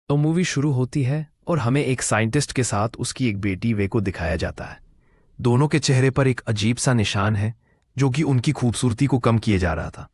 तो मूवी शुरू होती है और हमें एक साइंटिस्ट के साथ उसकी एक बेटी वे को दिखाया जाता है। दोनों के चेहरे पर एक अजीब सा निशान है जो कि उनकी खूबसूरती को कम किए जा रहा था।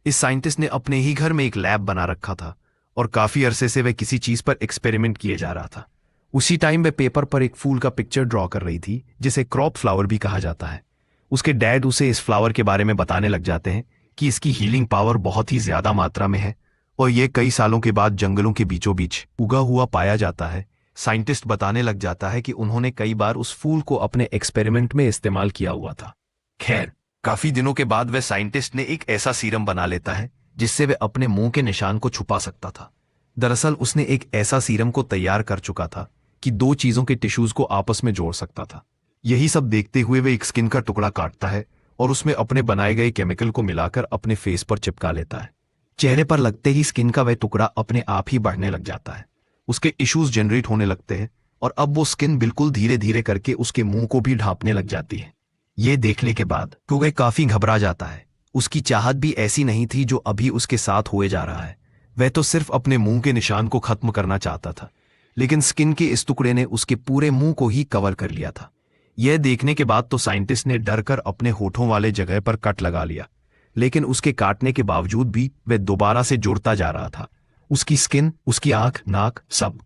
इस साइंटिस्ट ने अपने ही घर में एक लैब बना रखा था और काफी अरसे से वह किसी चीज पर एक्सपेरिमेंट किए जा रहा था। उसी टाइम वह पेपर पर एक फूल का पिक्चर ड्रॉ कर रही थी जिसे क्रॉप फ्लावर भी कहा जाता है। उसके डैड उसे इस फ्लावर के बारे में बताने लग जाते हैं कि इसकी हीलिंग पावर बहुत ही ज्यादा मात्रा में है और ये कई सालों के बाद जंगलों के बीचों बीच उगा हुआ पाया जाता है। साइंटिस्ट बताने लग जाता है कि उन्होंने कई बार उस फूल को अपने एक्सपेरिमेंट में इस्तेमाल किया हुआ था। खैर, काफी दिनों के बाद वह साइंटिस्ट ने एक ऐसा सीरम बना लेता है जिससे वह अपने मुंह के निशान को छुपा सकता था। दरअसल उसने एक ऐसा सीरम को तैयार कर चुका था कि दो चीजों के टिश्यूज को आपस में जोड़ सकता था। यही सब देखते हुए वह एक स्किन का टुकड़ा काटता है और उसमें अपने बनाए गए केमिकल को मिलाकर अपने फेस पर चिपका लेता है। चेहरे पर लगते ही स्किन का वह टुकड़ा अपने आप ही बढ़ने लग जाता है। उसके इश्यूज जनरेट होने लगते हैं और अब वो स्किन बिल्कुल धीरे धीरे करके उसके मुंह को भी ढांपने लग जाती है। ये देखने के बाद तो वह काफी घबरा जाता है। उसकी चाहत भी ऐसी नहीं थी जो अभी उसके साथ हुए जा रहा है। वह तो सिर्फ अपने मुंह के निशान को खत्म करना चाहता था, लेकिन स्किन के इस टुकड़े ने उसके पूरे मुंह को ही कवर कर लिया था। यह देखने के बाद तो साइंटिस्ट ने डर कर अपने होठों वाले जगह पर कट लगा लिया, लेकिन उसके काटने के बावजूद भी वह दोबारा से जुड़ता जा रहा था। उसकी स्किन, उसकी आंख, नाक, सब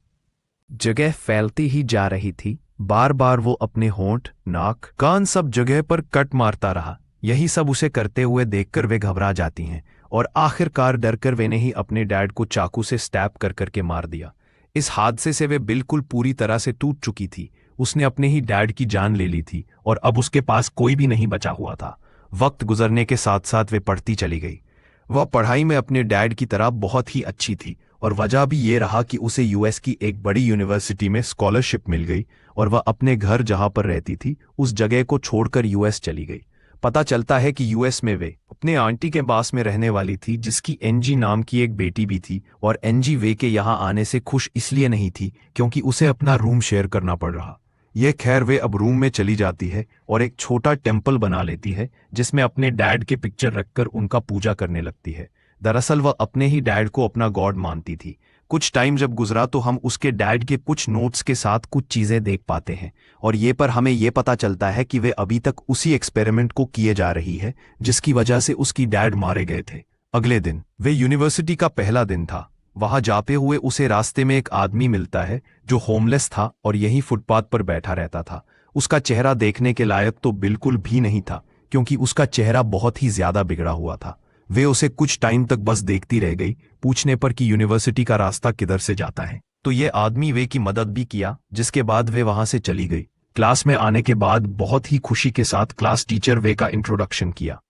जगह फैलती ही जा रही थी। बार बार वो अपने होंठ, नाक, कान सब जगह पर कट मारता रहा। यही सब उसे करते हुए देखकर वे घबरा जाती हैं और आखिरकार डरकर वे ने ही अपने डैड को चाकू से स्टैब कर करके मार दिया। इस हादसे से वे बिल्कुल पूरी तरह से टूट चुकी थी। उसने अपने ही डैड की जान ले ली थी और अब उसके पास कोई भी नहीं बचा हुआ था। वक्त गुजरने के साथ साथ वे पढ़ती चली गई। वह पढ़ाई में अपने डैड की तरह बहुत ही अच्छी थी और वजह भी ये रहा कि उसे यूएस की एक बड़ी यूनिवर्सिटी में स्कॉलरशिप मिल गई और वह अपने घर जहां पर रहती थी उस जगह को छोड़कर यूएस चली गई। पता चलता है कि यूएस में वे अपने आंटी के पास में रहने वाली थी जिसकी एनजी नाम की एक बेटी भी थी और एनजी वे के यहाँ आने से खुश इसलिए नहीं थी क्योंकि उसे अपना रूम शेयर करना पड़ रहा। यह खैर वे अब रूम में चली जाती है और एक छोटा टेम्पल बना लेती है जिसमें अपने डैड के पिक्चर रखकर उनका पूजा करने लगती है। दरअसल वह अपने ही डैड को अपना गॉड मानती थी। कुछ टाइम जब गुजरा तो हम उसके डैड के कुछ नोट्स के साथ कुछ चीजें देख पाते हैं और ये पर हमें ये पता चलता है कि वे अभी तक उसी एक्सपेरिमेंट को किए जा रही है जिसकी वजह से उसकी डैड मारे गए थे। अगले दिन वे यूनिवर्सिटी का पहला दिन था। वहां जाते हुए उसे रास्ते में एक आदमी मिलता है जो होमलेस था और यही फुटपाथ पर बैठा रहता था। उसका चेहरा देखने के लायक तो बिल्कुल भी नहीं था क्योंकि उसका चेहरा बहुत ही ज्यादा बिगड़ा हुआ था। वे उसे कुछ टाइम तक बस देखती रह गई। पूछने पर कि यूनिवर्सिटी का रास्ता किधर से जाता है तो ये आदमी वे की मदद भी किया, जिसके बाद वे वहां से चली गई। क्लास में आने के बाद बहुत ही खुशी के साथ क्लास टीचर वे का इंट्रोडक्शन किया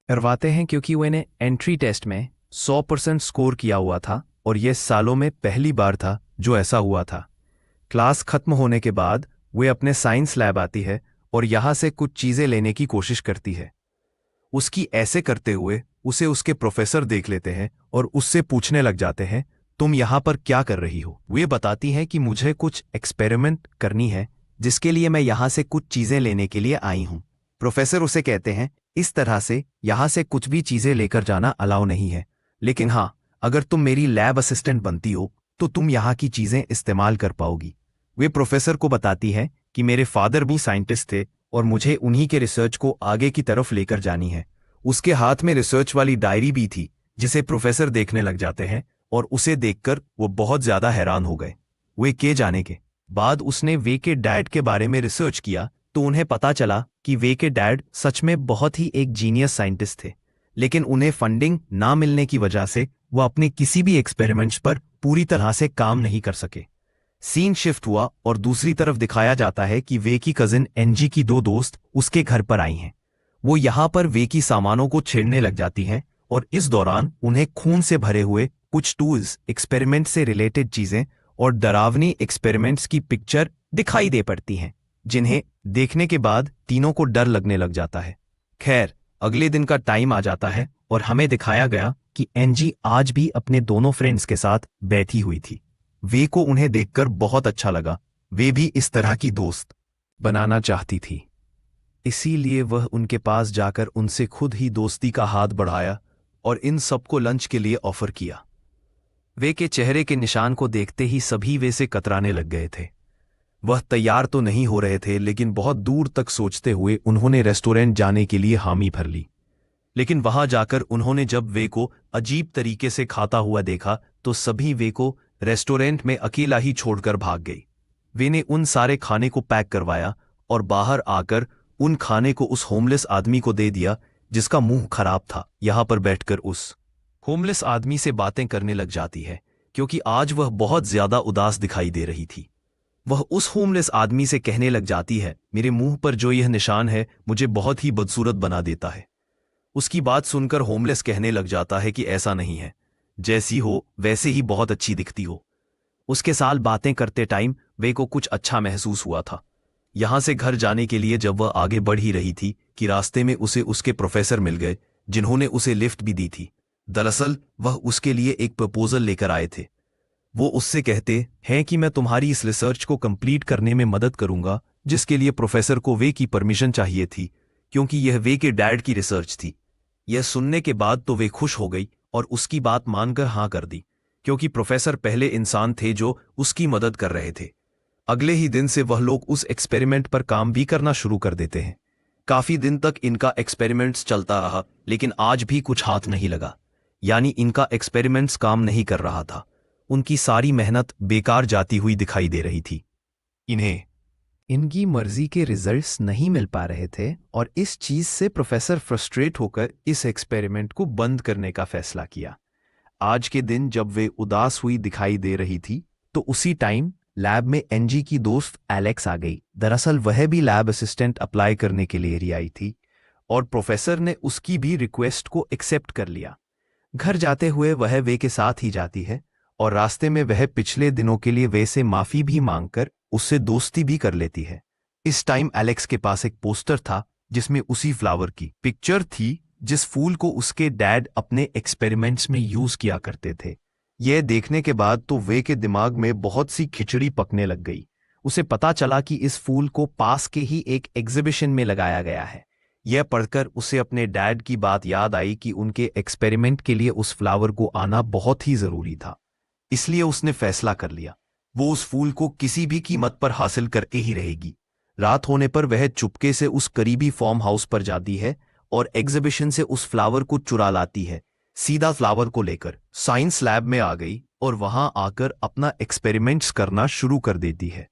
करवाते हैं क्योंकि वे ने एंट्री टेस्ट में 100% स्कोर किया हुआ था और यह सालों में पहली बार था जो ऐसा हुआ था। क्लास खत्म होने के बाद वे अपने साइंस लैब आती है और यहां से कुछ चीजें लेने की कोशिश करती है। उसकी ऐसे करते हुए उसे उसके प्रोफेसर देख लेते हैं और उससे पूछने लग जाते हैं, तुम यहां पर क्या कर रही हो? वे बताती हैं कि मुझे कुछ एक्सपेरिमेंट करनी है जिसके लिए मैं यहां से कुछ चीजें लेने के लिए आई हूं। प्रोफेसर उसे कहते हैं, इस तरह से यहां से कुछ भी चीजें लेकर जाना अलाउ नहीं है, लेकिन हाँ, अगर तुम मेरी लैब असिस्टेंट बनती हो तो तुम यहाँ की चीजें इस्तेमाल कर पाओगी। वे प्रोफेसर को बताती है कि मेरे फादर भी साइंटिस्ट थे और मुझे उन्हीं के रिसर्च को आगे की तरफ लेकर जानी है। उसके हाथ में रिसर्च वाली डायरी भी थी जिसे प्रोफेसर देखने लग जाते हैं और उसे देखकर वो बहुत ज्यादा हैरान हो गए। वे के जाने के बाद उसने वे के डैड के बारे में रिसर्च किया तो उन्हें पता चला कि वे के डैड सच में बहुत ही एक जीनियस साइंटिस्ट थे, लेकिन उन्हें फंडिंग ना मिलने की वजह से वह अपने किसी भी एक्सपेरिमेंट्स पर पूरी तरह से काम नहीं कर सके। सीन शिफ्ट हुआ और दूसरी तरफ दिखाया जाता है कि वे की कजिन एनजी की दो दोस्त उसके घर पर आई हैं। वो यहाँ पर वे की सामानों को छेड़ने लग जाती हैं और इस दौरान उन्हें खून से भरे हुए कुछ टूल्स, एक्सपेरिमेंट से रिलेटेड चीजें और डरावनी एक्सपेरिमेंट्स की पिक्चर दिखाई दे पड़ती हैं, जिन्हें देखने के बाद तीनों को डर लगने लग जाता है। खैर, अगले दिन का टाइम आ जाता है और हमें दिखाया गया कि एनजी आज भी अपने दोनों फ्रेंड्स के साथ बैठी हुई थी। वे को उन्हें देखकर बहुत अच्छा लगा। वे भी इस तरह की दोस्त बनाना चाहती थी, इसीलिए वह उनके पास जाकर उनसे खुद ही दोस्ती का हाथ बढ़ाया और इन सबको लंच के लिए ऑफर किया। वे के चेहरे के निशान को देखते ही सभी वे से कतराने लग गए थे। वह तैयार तो नहीं हो रहे थे, लेकिन बहुत दूर तक सोचते हुए उन्होंने रेस्टोरेंट जाने के लिए हामी भर ली। लेकिन वहां जाकर उन्होंने जब वे को अजीब तरीके से खाता हुआ देखा तो सभी वे को रेस्टोरेंट में अकेला ही छोड़कर भाग गई। वे ने उन सारे खाने को पैक करवाया और बाहर आकर उन खाने को उस होमलेस आदमी को दे दिया जिसका मुंह खराब था। यहां पर बैठकर उस होमलेस आदमी से बातें करने लग जाती है, क्योंकि आज वह बहुत ज्यादा उदास दिखाई दे रही थी। वह उस होमलेस आदमी से कहने लग जाती है, मेरे मुंह पर जो यह निशान है मुझे बहुत ही बदसूरत बना देता है। उसकी बात सुनकर होमलेस कहने लग जाता है कि ऐसा नहीं है, जैसी हो वैसे ही बहुत अच्छी दिखती हो। उसके साथ बातें करते टाइम वे को कुछ अच्छा महसूस हुआ था। यहां से घर जाने के लिए जब वह आगे बढ़ ही रही थी कि रास्ते में उसे उसके प्रोफेसर मिल गए, जिन्होंने उसे लिफ्ट भी दी थी। दरअसल वह उसके लिए एक प्रपोजल लेकर आए थे। वो उससे कहते हैं कि मैं तुम्हारी इस रिसर्च को कंप्लीट करने में मदद करूंगा, जिसके लिए प्रोफेसर को वे की परमिशन चाहिए थी, क्योंकि यह वे के डैड की रिसर्च थी। यह सुनने के बाद तो वे खुश हो गई और उसकी बात मानकर हां कर दी, क्योंकि प्रोफेसर पहले इंसान थे जो उसकी मदद कर रहे थे। अगले ही दिन से वह लोग उस एक्सपेरिमेंट पर काम भी करना शुरू कर देते हैं। काफी दिन तक इनका एक्सपेरिमेंट्स चलता रहा, लेकिन आज भी कुछ हाथ नहीं लगा, यानी इनका एक्सपेरिमेंट्स काम नहीं कर रहा था। उनकी सारी मेहनत बेकार जाती हुई दिखाई दे रही थी। इन्हें इनकी मर्जी के रिजल्ट्स नहीं मिल पा रहे थे और इस चीज से प्रोफेसर फ्रस्ट्रेट होकर इस एक्सपेरिमेंट को बंद करने का फैसला किया। आज के दिन जब वे उदास हुई दिखाई दे रही थी तो उसी टाइम लैब में एनजी की दोस्त एलेक्स आ गई। दरअसल वह भी लैब असिस्टेंट अप्लाई करने के लिए आई थी और प्रोफेसर ने उसकी भी रिक्वेस्ट को एक्सेप्ट कर लिया। घर जाते हुए वह वे के साथ ही जाती है और रास्ते में वह पिछले दिनों के लिए वे से माफी भी मांगकर उससे दोस्ती भी कर लेती है। इस टाइम एलेक्स के पास एक पोस्टर था जिसमें उसी फ्लावर की पिक्चर थी जिस फूल को उसके डैड अपने एक्सपेरिमेंट्स में यूज किया करते थे। यह देखने के बाद तो वे के दिमाग में बहुत सी खिचड़ी पकने लग गई। उसे पता चला कि इस फूल को पास के ही एक एग्जीबिशन में लगाया गया है। यह पढ़कर उसे अपने डैड की बात याद आई कि उनके एक्सपेरिमेंट के लिए उस फ्लावर को आना बहुत ही जरूरी था। इसलिए उसने फैसला कर लिया वो उस फूल को किसी भी कीमत पर हासिल करके ही रहेगी। रात होने पर वह चुपके से उस करीबी फार्म हाउस पर जाती है और एग्जीबिशन से उस फ्लावर को चुरा लाती है। सीधा फ्लावर को लेकर साइंस लैब में आ गई और वहां आकर अपना एक्सपेरिमेंट्स करना शुरू कर देती है।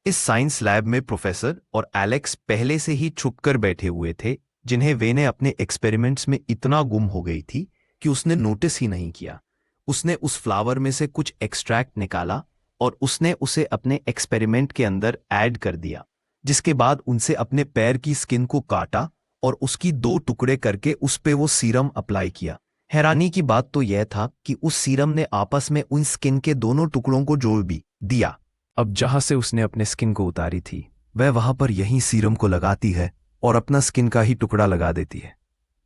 इस साइंस लैब में प्रोफेसर और एलेक्स पहले से ही छुपकर बैठे हुए थे, जिन्हें वे ने अपने एक्सपेरिमेंट्स में इतना गुम हो गई थी कि उसने नोटिस ही नहीं किया। उसने उस फ्लावर में से कुछ एक्सट्रैक्ट निकाला और उसने उसे अपने एक्सपेरिमेंट के अंदर ऐड कर दिया, जिसके बाद उनसे अपने पैर की स्किन को काटा और उसकी 2 टुकड़े करके उस पे वो सीरम अप्लाई किया। हैरानी की बात तो यह था कि उस सीरम ने आपस में उन स्किन के दोनों टुकड़ों को जोड़ भी दिया। अब जहां से उसने अपने स्किन को उतारी थी वह वहां पर यही सीरम को लगाती है और अपना स्किन का ही टुकड़ा लगा देती है।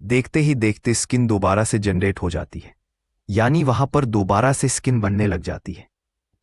देखते ही देखते स्किन दोबारा से जनरेट हो जाती है, यानी वहां पर दोबारा से स्किन बनने लग जाती है।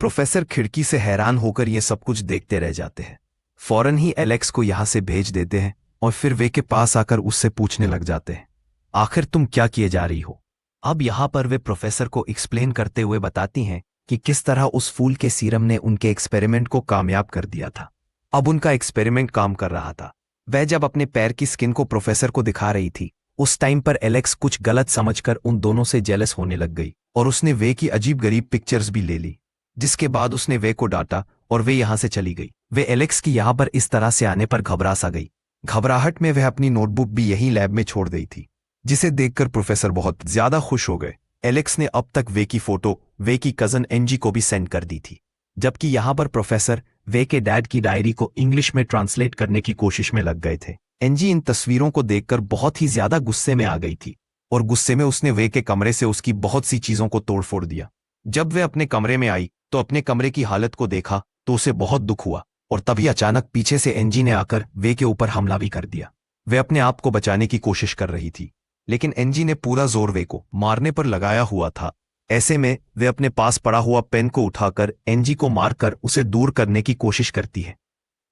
प्रोफेसर खिड़की से हैरान होकर यह सब कुछ देखते रह जाते हैं। फौरन ही एलेक्स को यहां से भेज देते हैं और फिर वे के पास आकर उससे पूछने लग जाते हैं, आखिर तुम क्या किए जा रही हो। अब यहां पर वे प्रोफेसर को एक्सप्लेन करते हुए बताती हैं कि किस तरह उस फूल के सीरम ने उनके एक्सपेरिमेंट को कामयाब कर दिया था। अब उनका एक्सपेरिमेंट काम कर रहा था। वह जब अपने पैर की स्किन को प्रोफेसर को दिखा रही थी उस टाइम पर एलेक्स कुछ गलत समझकर उन दोनों से जेलस होने लग गई और उसने वे की अजीब गरीब पिक्चर्स भी ले ली, जिसके बाद उसने वे को डांटा और वे यहां से चली गई। वे एलेक्स की यहां पर इस तरह से आने पर घबरा सा गई। घबराहट में वह अपनी नोटबुक भी यहीं लैब में छोड़ गई थी, जिसे देखकर प्रोफेसर बहुत ज्यादा खुश हो गए। एलेक्स ने अब तक वे की फोटो वे की कजन एनजी को भी सेंड कर दी थी, जबकि यहां पर प्रोफेसर वे के डैड की डायरी को इंग्लिश में ट्रांसलेट करने की कोशिश में लग गए थे। एनजी इन तस्वीरों को देखकर बहुत ही ज्यादा गुस्से में आ गई थी और गुस्से में उसने वे के कमरे से उसकी बहुत सी चीजों को तोड़फोड़ दिया। जब वे अपने कमरे में आई तो अपने कमरे की हालत को देखा तो उसे बहुत दुख हुआ और तभी अचानक पीछे से एनजी ने आकर वे के ऊपर हमला भी कर दिया। वे अपने आप को बचाने की कोशिश कर रही थी, लेकिन एनजी ने पूरा जोर वे को मारने पर लगाया हुआ था। ऐसे में वे अपने पास पड़ा हुआ पेन को उठाकर एनजी को मारकर उसे दूर करने की कोशिश करती है,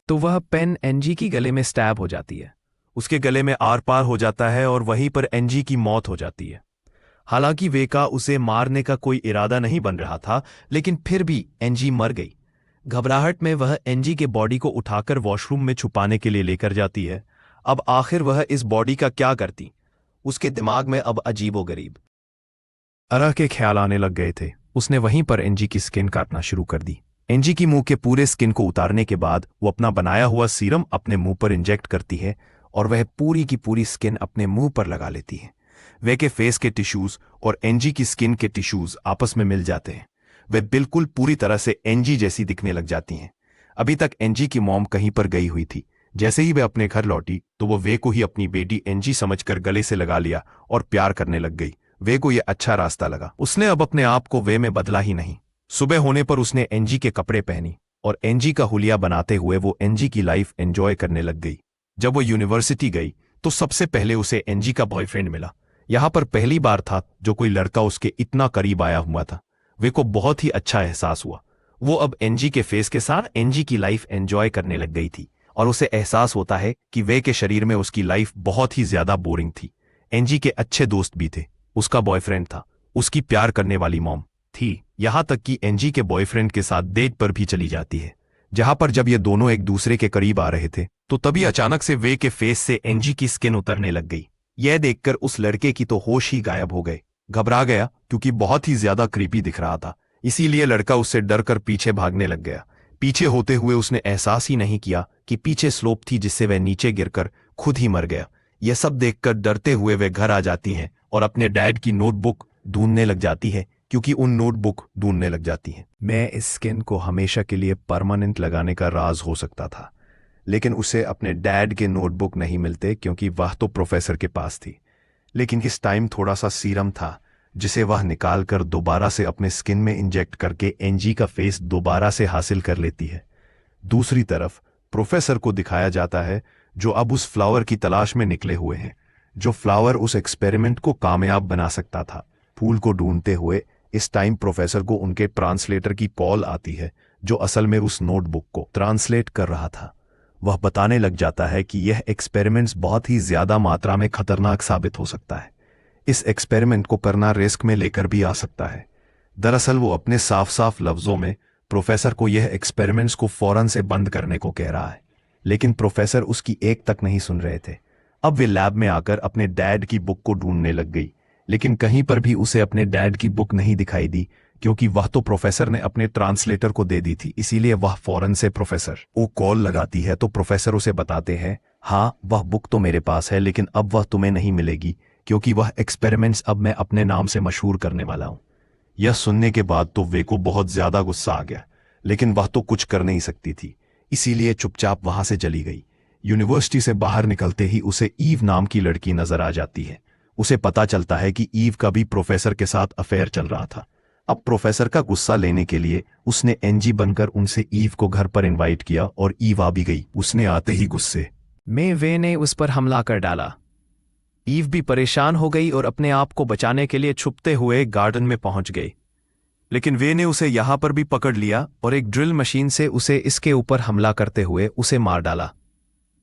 तो वह पेन एनजी की गले में स्टैब हो जाती है। उसके गले में आर पार हो जाता है और वहीं पर एनजी की मौत हो जाती है। हालांकि वे का उसे मारने का कोई इरादा नहीं बन रहा था, लेकिन फिर भी एंजी मर गई। घबराहट में वह एंजी के बॉडी को उठाकर वॉशरूम में छुपाने के लिए लेकर जाती है। अब आखिर वह इस बॉडी का क्या करती? उसके दिमाग में अब अजीबोगरीब तरह के ख्याल आने लग गए थे। उसने वहीं पर एंजी की स्किन काटना शुरू कर दी। एंजी की मुंह के पूरे स्किन को उतारने के बाद वो अपना बनाया हुआ सीरम अपने मुंह पर इंजेक्ट करती है और वह पूरी की पूरी स्किन अपने मुंह पर लगा लेती है। वे के फेस के टिश्यूज और एंजी की स्किन के टिश्यूज आपस में मिल जाते हैं। वे बिल्कुल पूरी तरह से एंजी जैसी दिखने लग जाती हैं। अभी तक एंजी की मॉम कहीं पर गई हुई थी। जैसे ही वे अपने घर लौटी तो वो वे को ही अपनी बेटी एंजी समझकर गले से लगा लिया और प्यार करने लग गई। वे को ये अच्छा रास्ता लगा। उसने अब अपने आप को वे में बदला ही नहीं। सुबह होने पर उसने एंजी के कपड़े पहनी और एंजी का हुलिया बनाते हुए वो एंजी की लाइफ एंजॉय करने लग गई। जब वो यूनिवर्सिटी गई तो सबसे पहले उसे एंजी का बॉयफ्रेंड मिला। यहाँ पर पहली बार था जो कोई लड़का उसके इतना करीब आया हुआ था। वे को बहुत ही अच्छा एहसास हुआ। वो अब एंजी के फेस के साथ एंजी की लाइफ एंजॉय करने लग गई थी और उसे एहसास होता है कि वे के शरीर में उसकी लाइफ बहुत ही ज्यादा बोरिंग थी। एंजी के अच्छे दोस्त भी थे, उसका बॉयफ्रेंड था, उसकी प्यार करने वाली मॉम थी, यहां तक कि एंजी के बॉयफ्रेंड के साथ डेट पर भी चली जाती है। जहां पर जब ये दोनों एक दूसरे के करीब आ रहे थे तो तभी अचानक से वे के फेस से एंजी की स्किन उतरने लग गई। यह देखकर उस लड़के की तो होश ही गायब हो गए। घबरा गया क्योंकि बहुत ही ज्यादा क्रीपी दिख रहा था, इसीलिए लड़का उससे डरकर पीछे भागने लग गया। पीछे होते हुए उसने एहसास ही नहीं किया कि पीछे स्लोप थी जिससे वह नीचे गिरकर खुद ही मर गया। यह सब देखकर डरते हुए वे घर आ जाती हैं और अपने डैड की नोटबुक ढूंढने लग जाती है क्योंकि उन नोटबुक ढूंढने लग जाती हैं। मैं इस स्किन को हमेशा के लिए परमानेंट लगाने का राज हो सकता था, लेकिन उसे अपने डैड के नोटबुक नहीं मिलते क्योंकि वह तो प्रोफेसर के पास थी। लेकिन इस टाइम थोड़ा सा सीरम था जिसे वह निकालकर दोबारा से अपने स्किन में इंजेक्ट करके एंजी का फेस दोबारा से हासिल कर लेती है। दूसरी तरफ प्रोफेसर को दिखाया जाता है जो अब उस फ्लावर की तलाश में निकले हुए हैं, जो फ्लावर उस एक्सपेरिमेंट को कामयाब बना सकता था। फूल को ढूंढते हुए इस टाइम प्रोफेसर को उनके ट्रांसलेटर की कॉल आती है जो असल में उस नोटबुक को ट्रांसलेट कर रहा था। वह बताने लग जाता है कि यह एक्सपेरिमेंट्स बहुत ही ज्यादा मात्रा में खतरनाक साबित हो सकता है। इस एक्सपेरिमेंट को करना रिस्क में लेकर भी आ सकता है। दरअसल वो अपने साफ साफ लफ्जों में प्रोफेसर को यह एक्सपेरिमेंट्स को फौरन से बंद करने को कह रहा है, लेकिन प्रोफेसर उसकी एक तक नहीं सुन रहे थे। अब वे लैब में आकर अपने डैड की बुक को ढूंढने लग गई, लेकिन कहीं पर भी उसे अपने डैड की बुक नहीं दिखाई दी क्योंकि वह तो प्रोफेसर ने अपने ट्रांसलेटर को दे दी थी। इसीलिए वह फौरन से प्रोफेसर को कॉल लगाती है तो प्रोफेसर उसे बताते हैं, हाँ वह बुक तो मेरे पास है लेकिन अब वह तुम्हें नहीं मिलेगी क्योंकि वह एक्सपेरिमेंट्स अब मैं अपने नाम से मशहूर करने वाला हूं। यह सुनने के बाद तो वे को बहुत ज्यादा गुस्सा आ गया, लेकिन वह तो कुछ कर नहीं सकती थी, इसीलिए चुपचाप वहां से चली गई। यूनिवर्सिटी से बाहर निकलते ही उसे ईव नाम की लड़की नजर आ जाती है। उसे पता चलता है कि ईव का भी प्रोफेसर के साथ अफेयर चल रहा था। अब प्रोफेसर का गुस्सा लेने के लिए उसने एनजी बनकर उनसे ईव को घर पर इनवाइट किया और ईव आ भी गई। उसने आते ही गुस्से में वे ने उस पर हमला कर डाला। ईव भी परेशान हो गई और अपने आप को बचाने के लिए छुपते हुए गार्डन में पहुंच गई, लेकिन वे ने उसे यहां पर भी पकड़ लिया और एक ड्रिल मशीन से उसे इसके ऊपर हमला करते हुए उसे मार डाला।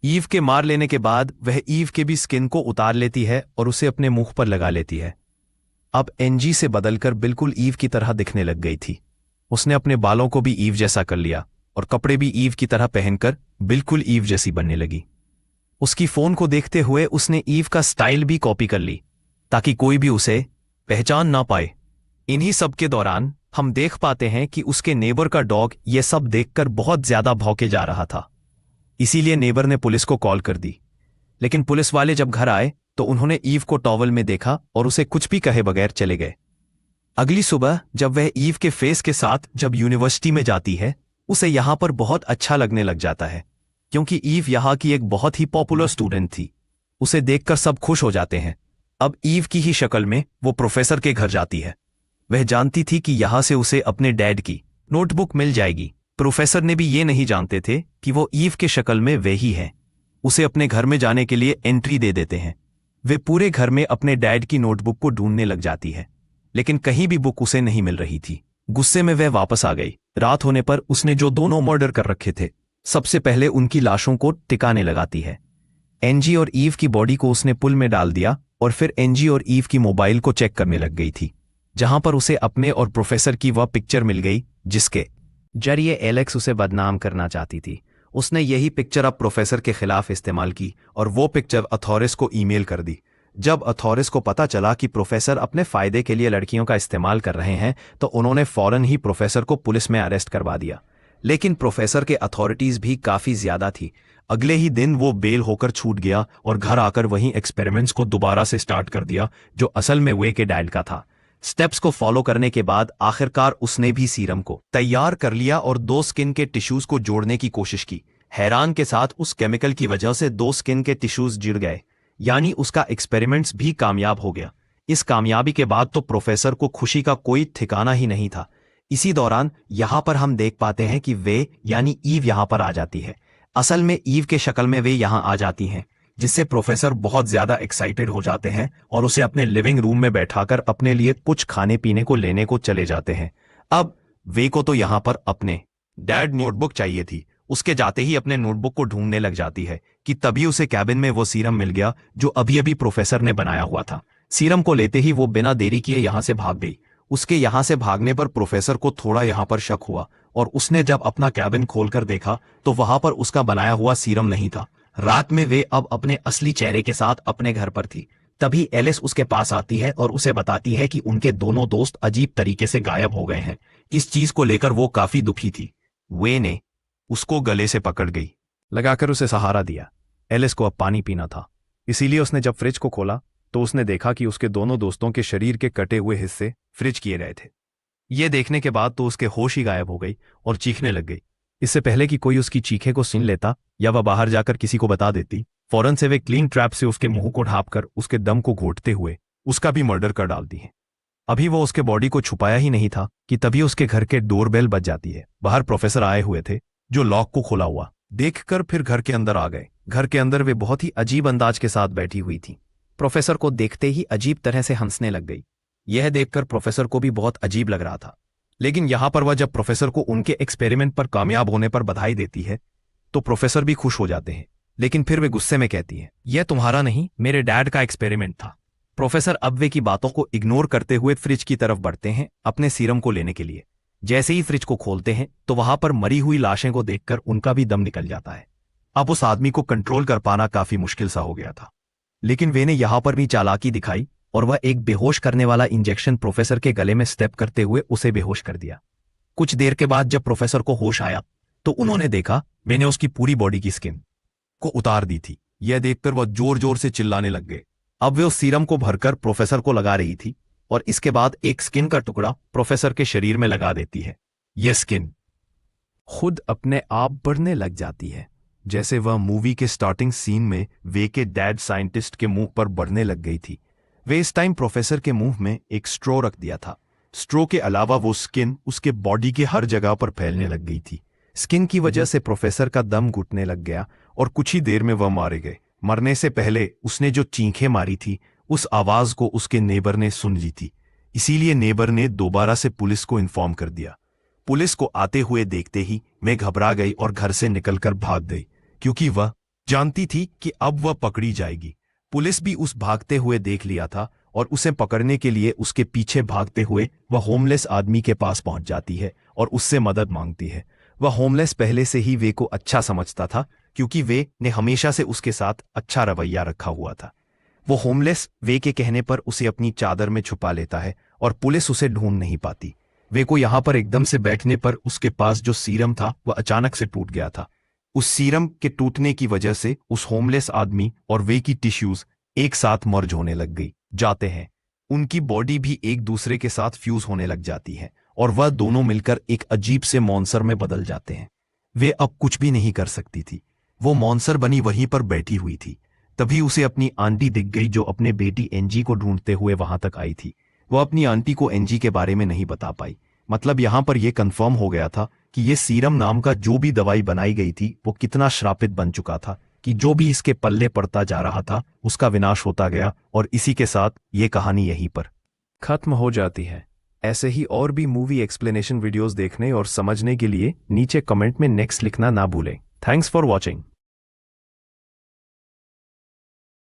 ईव के मार लेने के बाद वह ईव के भी स्किन को उतार लेती है और उसे अपने मुंह पर लगा लेती है। अब एनजी से बदलकर बिल्कुल ईव की तरह दिखने लग गई थी। उसने अपने बालों को भी ईव जैसा कर लिया और कपड़े भी ईव की तरह पहनकर बिल्कुल ईव जैसी बनने लगी। उसकी फोन को देखते हुए उसने ईव का स्टाइल भी कॉपी कर ली ताकि कोई भी उसे पहचान ना पाए। इन्हीं सब के दौरान हम देख पाते हैं कि उसके नेबर का डॉग ये सब देखकर बहुत ज्यादा भौंके जा रहा था। इसीलिए नेबर ने पुलिस को कॉल कर दी, लेकिन पुलिस वाले जब घर आए तो उन्होंने ईव को टॉवल में देखा और उसे कुछ भी कहे बगैर चले गए। अगली सुबह जब वह ईव के फेस के साथ जब यूनिवर्सिटी में जाती है, उसे यहां पर बहुत अच्छा लगने लग जाता है क्योंकि ईव यहां की एक बहुत ही पॉपुलर स्टूडेंट थी। उसे देखकर सब खुश हो जाते हैं। अब ईव की ही शक्ल में वो प्रोफेसर के घर जाती है। वह जानती थी कि यहां से उसे अपने डैड की नोटबुक मिल जाएगी। प्रोफेसर ने भी ये नहीं जानते थे कि वो ईव के शक्ल में वे ही हैं। उसे अपने घर में जाने के लिए एंट्री दे देते हैं। वे पूरे घर में अपने डैड की नोटबुक को ढूंढने लग जाती है, लेकिन कहीं भी बुक उसे नहीं मिल रही थी। गुस्से में वह वापस आ गई। रात होने पर उसने जो दोनों मर्डर कर रखे थे, सबसे पहले उनकी लाशों को टिकाने लगाती है। एनजी और ईव की बॉडी को उसने पुल में डाल दिया और फिर एनजी और ईव की मोबाइल को चेक करने लग गई थी, जहां पर उसे अपने और प्रोफेसर की वह पिक्चर मिल गई जिसके जरिए एलेक्स उसे बदनाम करना चाहती थी। उसने यही पिक्चर अब प्रोफेसर के खिलाफ इस्तेमाल की और वो पिक्चर अथॉरिस को ईमेल कर दी। जब अथॉरिस को पता चला कि प्रोफेसर अपने फायदे के लिए लड़कियों का इस्तेमाल कर रहे हैं, तो उन्होंने फौरन ही प्रोफेसर को पुलिस में अरेस्ट करवा दिया। लेकिन प्रोफेसर के अथॉरिटीज भी काफी ज्यादा थी। अगले ही दिन वो बेल होकर छूट गया और घर आकर वहीं एक्सपेरिमेंट्स को दोबारा से स्टार्ट कर दिया, जो असल में वे के डैड का था। स्टेप्स को फॉलो करने के बाद आखिरकार उसने भी सीरम को तैयार कर लिया और 2 स्किन के टिश्यूज को जोड़ने की कोशिश की। हैरान के साथ उस केमिकल की वजह से 2 स्किन के टिश्यूज जुड़ गए, यानी उसका एक्सपेरिमेंट्स भी कामयाब हो गया। इस कामयाबी के बाद तो प्रोफेसर को खुशी का कोई ठिकाना ही नहीं था। इसी दौरान यहां पर हम देख पाते हैं कि वे यानी ईव यहां पर आ जाती है। असल में ईव के शक्ल में वे यहां आ जाती हैं, जिससे प्रोफेसर बहुत ज्यादा एक्साइटेड हो जाते हैं और उसे अपने लिविंग रूम में बैठाकर अपने लिए कुछ खाने पीने को लेने को चले जाते हैं। अब वे को तो यहां पर अपने डैड नोटबुक चाहिए थी। उसके जाते ही अपने नोटबुक को ढूंढने लग जाती है कि तभी उसे कैबिन में वो सीरम मिल गया जो अभी अभी प्रोफेसर ने बनाया हुआ था। सीरम को लेते ही वो बिना देरी किए यहां से भाग गई। उसके यहां से भागने पर प्रोफेसर को थोड़ा यहां पर शक हुआ और उसने जब अपना कैबिन खोलकर देखा तो वहां पर उसका बनाया हुआ सीरम नहीं था। रात में वे अब अपने असली चेहरे के साथ अपने घर पर थी। तभी एलिस उसके पास आती है और उसे बताती है कि उनके दोनों दोस्त अजीब तरीके से गायब हो गए हैं। इस चीज को लेकर वो काफी दुखी थी। वे ने उसको गले से पकड़ गई, लगाकर उसे सहारा दिया। एलिस को अब पानी पीना था, इसीलिए उसने जब फ्रिज को खोला तो उसने देखा कि उसके दोनों दोस्तों के शरीर के कटे हुए हिस्से फ्रिज किए गए थे। ये देखने के बाद तो उसके होश ही गायब हो गई और चीखने लग गई। इससे पहले कि कोई उसकी चीखे को सुन लेता या वह बाहर जाकर किसी को बता देती, फौरन से वे क्लीन ट्रैप से उसके मुंह को ढांपकर उसके दम को घोटते हुए उसका भी मर्डर कर डालती है। अभी वो उसके बॉडी को छुपाया ही नहीं था कि तभी उसके घर के डोरबेल बज जाती है। बाहर प्रोफेसर आए हुए थे, जो लॉक को खोला हुआ देखकर फिर घर के अंदर आ गए। घर के अंदर वे बहुत ही अजीब अंदाज के साथ बैठी हुई थी। प्रोफेसर को देखते ही अजीब तरह से हंसने लग गई। यह देखकर प्रोफेसर को भी बहुत अजीब लग रहा था। लेकिन यहां पर वह जब प्रोफेसर को उनके एक्सपेरिमेंट पर कामयाब होने पर बधाई देती है तो प्रोफेसर भी खुश हो जाते हैं। लेकिन फिर वे गुस्से में कहती है, यह तुम्हारा नहीं, मेरे डैड का एक्सपेरिमेंट था। प्रोफेसर अब वे की बातों को इग्नोर करते हुए फ्रिज की तरफ बढ़ते हैं अपने सीरम को लेने के लिए। जैसे ही फ्रिज को खोलते हैं तो वहां पर मरी हुई लाशें को देखकर उनका भी दम निकल जाता है। अब उस आदमी को कंट्रोल कर पाना काफी मुश्किल सा हो गया था। लेकिन वे ने यहां पर भी चालाकी दिखाई और वह एक बेहोश करने वाला इंजेक्शन प्रोफेसर के गले में स्टेप करते हुए उसे बेहोश कर दिया। कुछ देर के बाद जब प्रोफेसर को होश आया तो उन्होंने देखा मैंने उसकी पूरी बॉडी की स्किन को उतार दी थी। यह देखकर वह जोर जोर से चिल्लाने लग गए। अब वे उस सीरम को भरकर प्रोफेसर को लगा रही थी और इसके बाद एक स्किन का टुकड़ा प्रोफेसर के शरीर में लगा देती है। यह स्किन खुद अपने आप बढ़ने लग जाती है, जैसे वह मूवी के स्टार्टिंग सीन में वे के डैड साइंटिस्ट के मुंह पर बढ़ने लग गई थी। वे इस टाइम प्रोफेसर के मुंह में एक स्ट्रो रख दिया था। स्ट्रो के अलावा वो स्किन उसके बॉडी के हर जगह पर फैलने लग गई थी। स्किन की वजह से प्रोफेसर का दम घुटने लग गया और कुछ ही देर में वह मारे गए। मरने से पहले उसने जो चीखें मारी थी उस आवाज को उसके नेबर ने सुन ली थी, इसीलिए नेबर ने दोबारा से पुलिस को इन्फॉर्म कर दिया। पुलिस को आते हुए देखते ही मैं घबरा गई और घर से निकलकर भाग गई, क्योंकि वह जानती थी कि अब वह पकड़ी जाएगी। पुलिस भी उस भागते हुए देख लिया था और उसे पकड़ने के लिए उसके पीछे भागते हुए वह होमलेस आदमी के पास पहुंच जाती है और उससे मदद मांगती है। वह होमलेस पहले से ही वे को अच्छा समझता था, क्योंकि वे ने हमेशा से उसके साथ अच्छा रवैया रखा हुआ था। वो होमलेस वे के कहने पर उसे अपनी चादर में छुपा लेता है और पुलिस उसे ढूंढ नहीं पाती। वे को यहां पर एकदम से बैठने पर उसके पास जो सीरम था वह अचानक से टूट गया था। उस सीरम के टूटने की वजह से उस होमलेस आदमी और वे की टिश्यूज एक साथ मर्ज होने लग गई जाते हैं। उनकी बॉडी भी एक दूसरे के साथ फ्यूज होने लग जाती है और वह दोनों मिलकर एक अजीब से मॉन्स्टर में बदल जाते हैं। वे अब कुछ भी नहीं कर सकती थी। वो मॉन्स्टर बनी वहीं पर बैठी हुई थी। तभी उसे अपनी आंटी दिख गई, जो अपने बेटी एनजी को ढूंढते हुए वहां तक आई थी। वो अपनी आंटी को एनजी के बारे में नहीं बता पाई। मतलब यहां पर यह कंफर्म हो गया था कि ये सीरम नाम का जो भी दवाई बनाई गई थी वो कितना श्रापित बन चुका था कि जो भी इसके पल्ले पड़ता जा रहा था उसका विनाश होता गया। और इसी के साथ ये कहानी यहीं पर खत्म हो जाती है। ऐसे ही और भी मूवी एक्सप्लेनेशन वीडियोस देखने और समझने के लिए नीचे कमेंट में नेक्स्ट लिखना ना भूलें। Thanks for watching.